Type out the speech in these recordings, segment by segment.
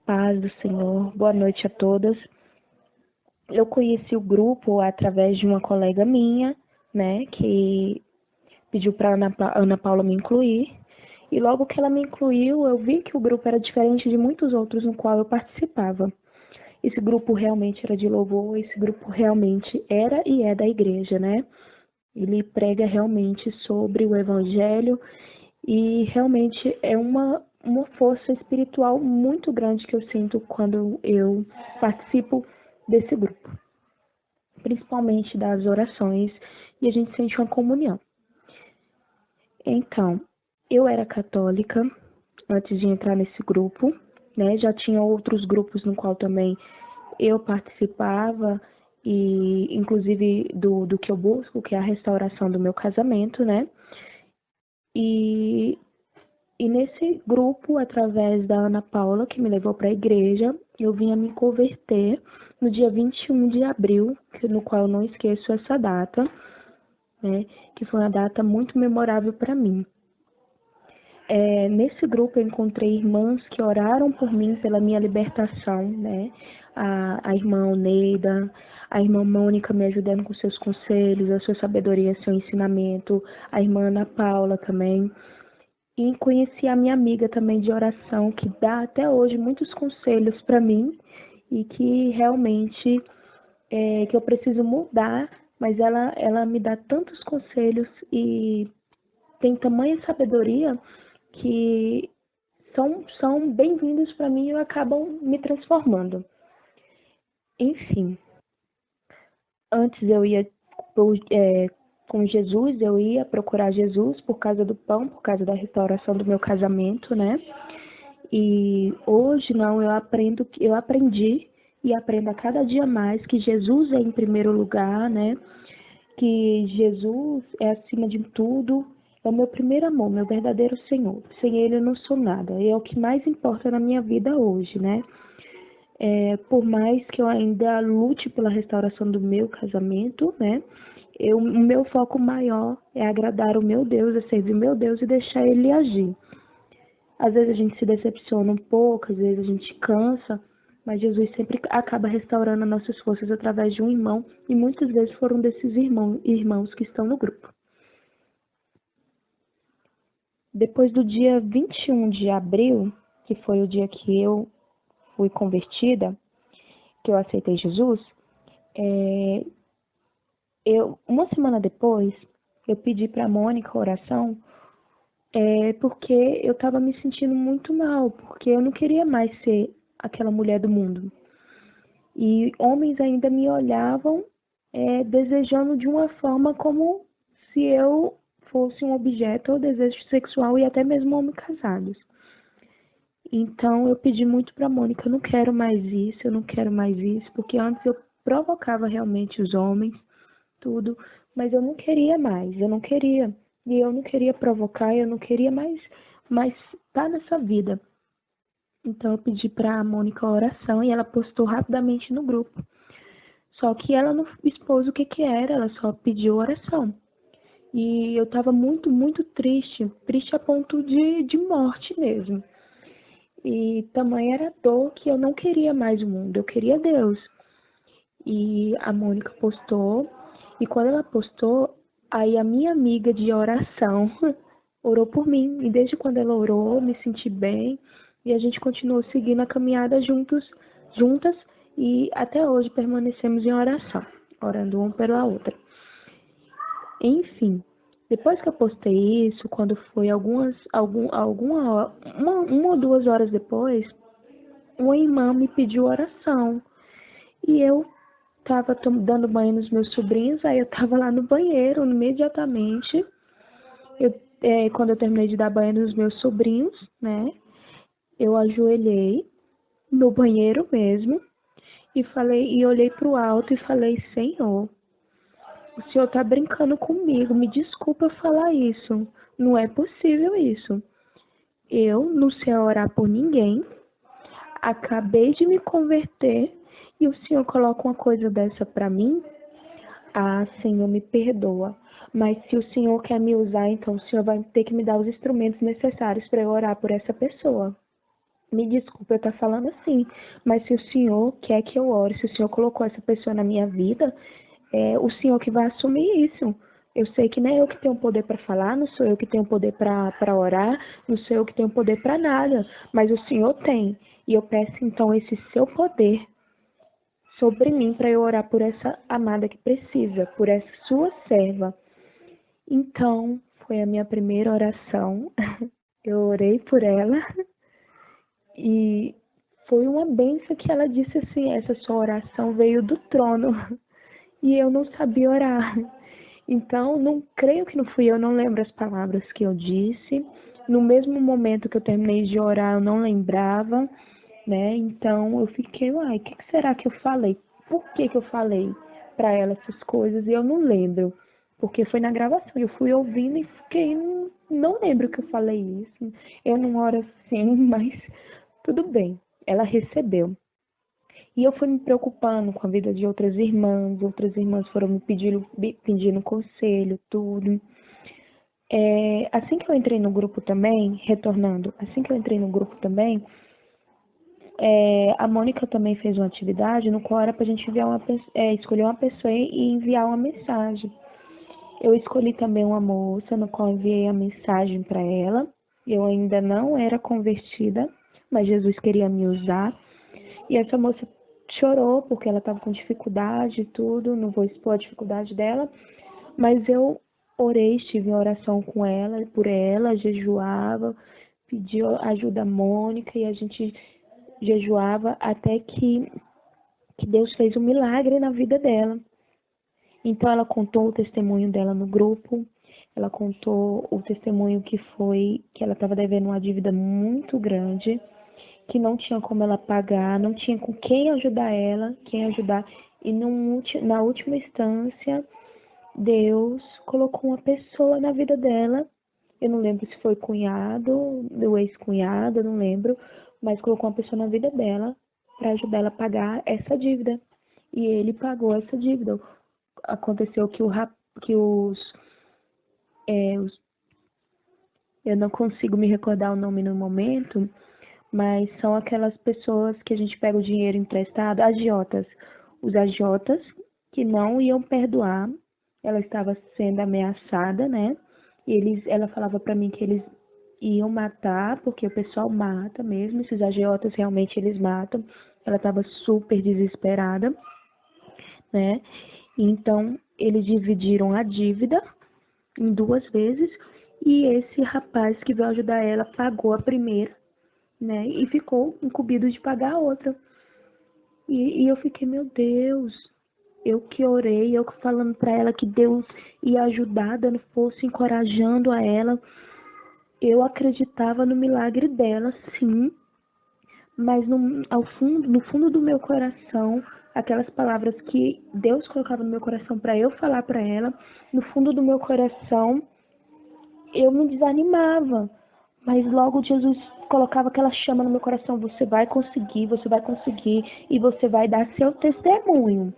Paz do Senhor, boa noite a todas. Eu conheci o grupo através de uma colega minha, né, que pediu para Ana Paula me incluir. E logo que ela me incluiu, eu vi que o grupo era diferente de muitos outros no qual eu participava. Esse grupo realmente era de louvor, esse grupo realmente era e é da igreja, né? Ele prega realmente sobre o evangelho e realmente é uma força espiritual muito grande que eu sinto quando eu participo desse grupo, principalmente das orações, e a gente sente uma comunhão. Então, eu era católica antes de entrar nesse grupo, né? Já tinha outros grupos no qual também eu participava, e inclusive do que eu busco, que é a restauração do meu casamento, né? E nesse grupo, através da Ana Paula, que me levou para a igreja, eu vim a me converter no dia 21 de abril, no qual eu não esqueço essa data, né, que foi uma data muito memorável para mim. Nesse grupo eu encontrei irmãs que oraram por mim, pela minha libertação, né? A irmã Oneida, a irmã Mônica me ajudando com seus conselhos, a sua sabedoria, seu ensinamento, a irmã Ana Paula também. E conheci a minha amiga também de oração, que dá até hoje muitos conselhos para mim e que realmente que eu preciso mudar, mas ela me dá tantos conselhos e tem tamanha sabedoria que são bem-vindos para mim e acabam me transformando. Enfim, antes eu ia com Jesus, eu ia procurar Jesus por causa do pão, por causa da restauração do meu casamento, né? E hoje não, eu aprendi e aprendo a cada dia mais que Jesus é em primeiro lugar, né? Que Jesus é acima de tudo, é o meu primeiro amor, meu verdadeiro Senhor. Sem Ele eu não sou nada. E é o que mais importa na minha vida hoje, né? Por mais que eu ainda lute pela restauração do meu casamento, né? O meu foco maior é agradar o meu Deus, é servir o meu Deus e deixar Ele agir. Às vezes a gente se decepciona um pouco, às vezes a gente cansa, mas Jesus sempre acaba restaurando as nossas forças através de um irmão, e muitas vezes foram desses irmãos que estão no grupo. Depois do dia 21 de abril, que foi o dia que eu fui convertida, que eu aceitei Jesus, uma semana depois, eu pedi para a Mônica oração, porque eu estava me sentindo muito mal, porque eu não queria mais ser aquela mulher do mundo. E homens ainda me olhavam desejando de uma forma como se eu fosse um objeto ou desejo sexual, e até mesmo homens casados. Então eu pedi muito para Mônica, eu não quero mais isso, porque antes eu provocava realmente os homens, tudo, mas eu não queria mais, eu não queria. E eu não queria provocar, eu não queria mais estar nessa vida. Então eu pedi para a Mônica a oração e ela postou rapidamente no grupo. Só que ela não expôs o que era, ela só pediu oração. E eu estava muito, muito triste a ponto de morte mesmo. E tamanha era a dor que eu não queria mais o mundo, eu queria Deus. E a Mônica postou, e quando ela postou, aí a minha amiga de oração orou por mim. E desde quando ela orou, me senti bem, e a gente continuou seguindo a caminhada juntas, e até hoje permanecemos em oração, orando uma pela outra. Enfim, depois que eu postei isso, quando foi uma ou 2 horas depois, uma irmã me pediu oração. E eu estava dando banho nos meus sobrinhos, aí eu estava lá no banheiro imediatamente. Quando eu terminei de dar banho nos meus sobrinhos, né, eu ajoelhei no banheiro mesmo e olhei para o alto e falei: Senhor, o Senhor está brincando comigo, me desculpa falar isso, não é possível isso. Eu não sei orar por ninguém, acabei de me converter e o Senhor coloca uma coisa dessa para mim? Ah, Senhor, me perdoa. Mas se o Senhor quer me usar, então o Senhor vai ter que me dar os instrumentos necessários para eu orar por essa pessoa. Me desculpa eu estar falando assim, mas se o Senhor quer que eu ore, se o Senhor colocou essa pessoa na minha vida, é o Senhor que vai assumir isso. Eu sei que nem eu que tenho poder para falar, não sou eu que tenho poder para orar, não sou eu que tenho poder para nada, mas o Senhor tem. E eu peço então esse seu poder sobre mim para eu orar por essa amada que precisa, por essa sua serva. Então, foi a minha primeira oração. Eu orei por ela e foi uma bênção que ela disse assim, essa sua oração veio do trono e eu não sabia orar. Então, não creio que não fui eu, não lembro as palavras que eu disse. No mesmo momento que eu terminei de orar, eu não lembrava, né? Então, eu fiquei, uai, o que será que eu falei? Por que eu falei para ela essas coisas? E eu não lembro, porque foi na gravação. Eu fui ouvindo e fiquei, não lembro que eu falei isso. Eu não oro assim, mas tudo bem. Ela recebeu. E eu fui me preocupando com a vida de outras irmãs foram me pedindo conselho, tudo. Assim que eu entrei no grupo também, retornando, assim que eu entrei no grupo também, a Mônica também fez uma atividade no qual era pra gente escolher uma pessoa e enviar uma mensagem. Eu escolhi também uma moça, no qual enviei a mensagem para ela. Eu ainda não era convertida, mas Jesus queria me usar. E essa moça chorou porque ela estava com dificuldade e tudo, não vou expor a dificuldade dela, mas eu orei, estive em oração com ela, por ela, jejuava, pedi ajuda a Mônica e a gente jejuava até que Deus fez um milagre na vida dela. Então ela contou o testemunho dela no grupo, ela contou o testemunho que foi que ela estava devendo uma dívida muito grande, que não tinha como ela pagar, não tinha com quem ajudar ela, quem ajudar. E na última instância, Deus colocou uma pessoa na vida dela. Eu não lembro se foi cunhado, meu ex-cunhado, eu não lembro, mas colocou uma pessoa na vida dela para ajudar ela a pagar essa dívida. E ele pagou essa dívida. Aconteceu que eu não consigo me recordar o nome no momento, mas são aquelas pessoas que a gente pega o dinheiro emprestado, agiotas. Os agiotas que não iam perdoar, ela estava sendo ameaçada, né? E ela falava para mim que eles iam matar, porque o pessoal mata mesmo, esses agiotas realmente eles matam. Ela estava super desesperada, né? Então, eles dividiram a dívida em 2 vezes e esse rapaz que veio ajudar ela pagou a primeira, né? E ficou incumbido de pagar a outra. E eu fiquei, meu Deus, eu que orei, eu que falando para ela que Deus ia ajudar, dando força, encorajando a ela. Eu acreditava no milagre dela, sim, mas no fundo do meu coração, aquelas palavras que Deus colocava no meu coração para eu falar para ela, no fundo do meu coração, eu me desanimava. Mas logo Jesus colocava aquela chama no meu coração, você vai conseguir, e você vai dar seu testemunho.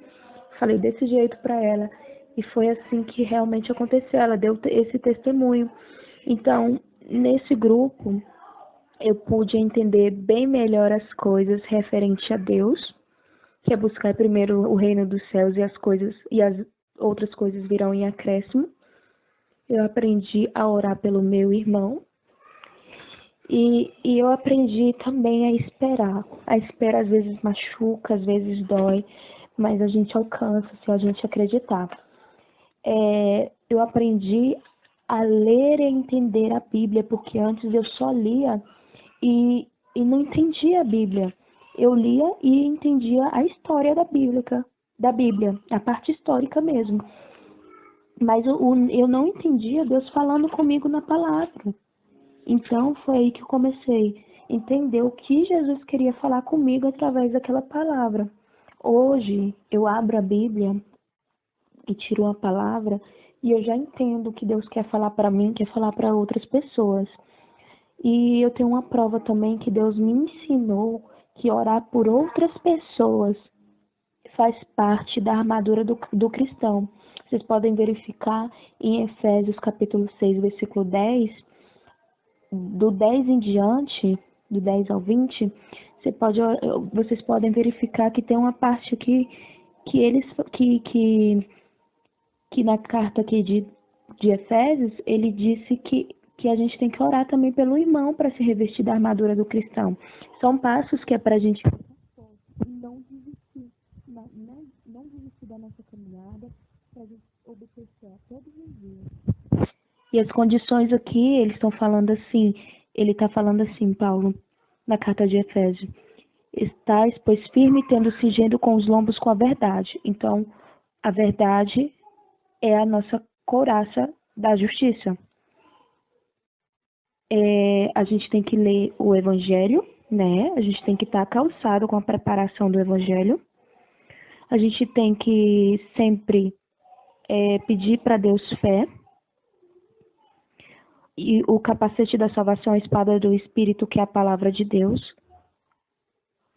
Falei desse jeito para ela. E foi assim que realmente aconteceu, ela deu esse testemunho. Então, nesse grupo, eu pude entender bem melhor as coisas referente a Deus, que é buscar primeiro o reino dos céus e as outras coisas virão em acréscimo. Eu aprendi a orar pelo meu irmão, e eu aprendi também a esperar. A espera às vezes machuca, às vezes dói, mas a gente alcança se a gente acreditar. Eu aprendi a ler e entender a Bíblia, porque antes eu só lia e não entendia a Bíblia. Eu lia e entendia a história da Bíblia, a parte histórica mesmo. Mas eu não entendia Deus falando comigo na palavra. Então foi aí que eu comecei a entender o que Jesus queria falar comigo através daquela palavra. Hoje eu abro a Bíblia e tiro uma palavra e eu já entendo o que Deus quer falar para mim, quer falar para outras pessoas. E eu tenho uma prova também que Deus me ensinou que orar por outras pessoas faz parte da armadura do cristão. Vocês podem verificar em Efésios capítulo 6, versículo 10, do 10 em diante, do 10 ao 20, vocês podem verificar que tem uma parte aqui que na carta aqui de Efésios, ele disse que a gente tem que orar também pelo irmão para se revestir da armadura do cristão. São passos que é para a gente não desistir, não desistir da nossa caminhada, para a gente obedecer a todos os dias. E as condições aqui, ele está falando assim, Paulo, na carta de Efésios. Estais, pois, firme, tendo cingido com os lombos com a verdade. Então, a verdade é a nossa couraça da justiça. A gente tem que ler o Evangelho, né? A gente tem que estar calçado com a preparação do Evangelho. A gente tem que sempre pedir para Deus fé. E o capacete da salvação, a espada do Espírito, que é a palavra de Deus.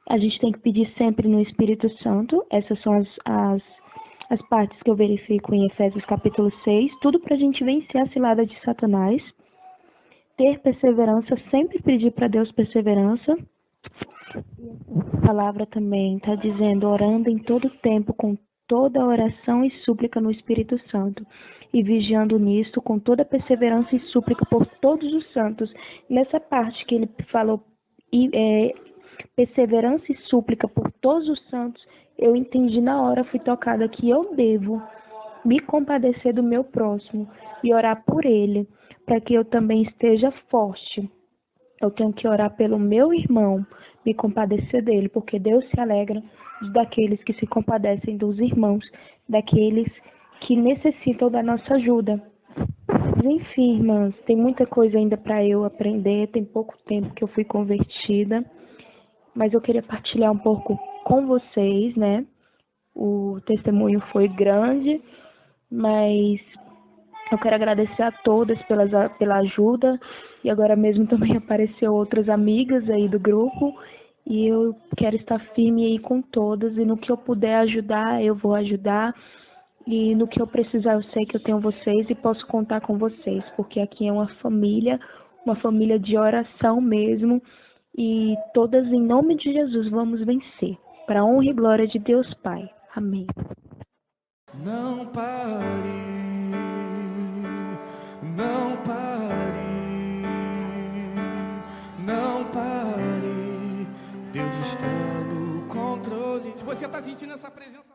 A gente tem que pedir sempre no Espírito Santo. Essas são as partes que eu verifico em Efésios capítulo 6. Tudo para a gente vencer a cilada de Satanás. Ter perseverança, sempre pedir para Deus perseverança. E a palavra também está dizendo, orando em todo tempo, com toda oração e súplica no Espírito Santo, e vigiando nisto com toda perseverança e súplica por todos os santos. Nessa parte que ele falou, perseverança e súplica por todos os santos, eu entendi na hora, fui tocada que eu devo me compadecer do meu próximo e orar por ele, para que eu também esteja forte. Eu tenho que orar pelo meu irmão, me compadecer dele, porque Deus se alegra daqueles que se compadecem dos irmãos, daqueles que necessitam da nossa ajuda. Mas, enfim, irmãs, tem muita coisa ainda para eu aprender, tem pouco tempo que eu fui convertida, mas eu queria partilhar um pouco com vocês, né? O testemunho foi grande, mas eu quero agradecer a todas pela ajuda, e agora mesmo também apareceu outras amigas aí do grupo, e eu quero estar firme aí com todas, e no que eu puder ajudar, eu vou ajudar, e no que eu precisar, eu sei que eu tenho vocês e posso contar com vocês, porque aqui é uma família de oração mesmo, e todas em nome de Jesus vamos vencer, para a honra e glória de Deus Pai. Amém. Não pare, não pare, não pare. Deus está no controle. Se você está sentindo essa presença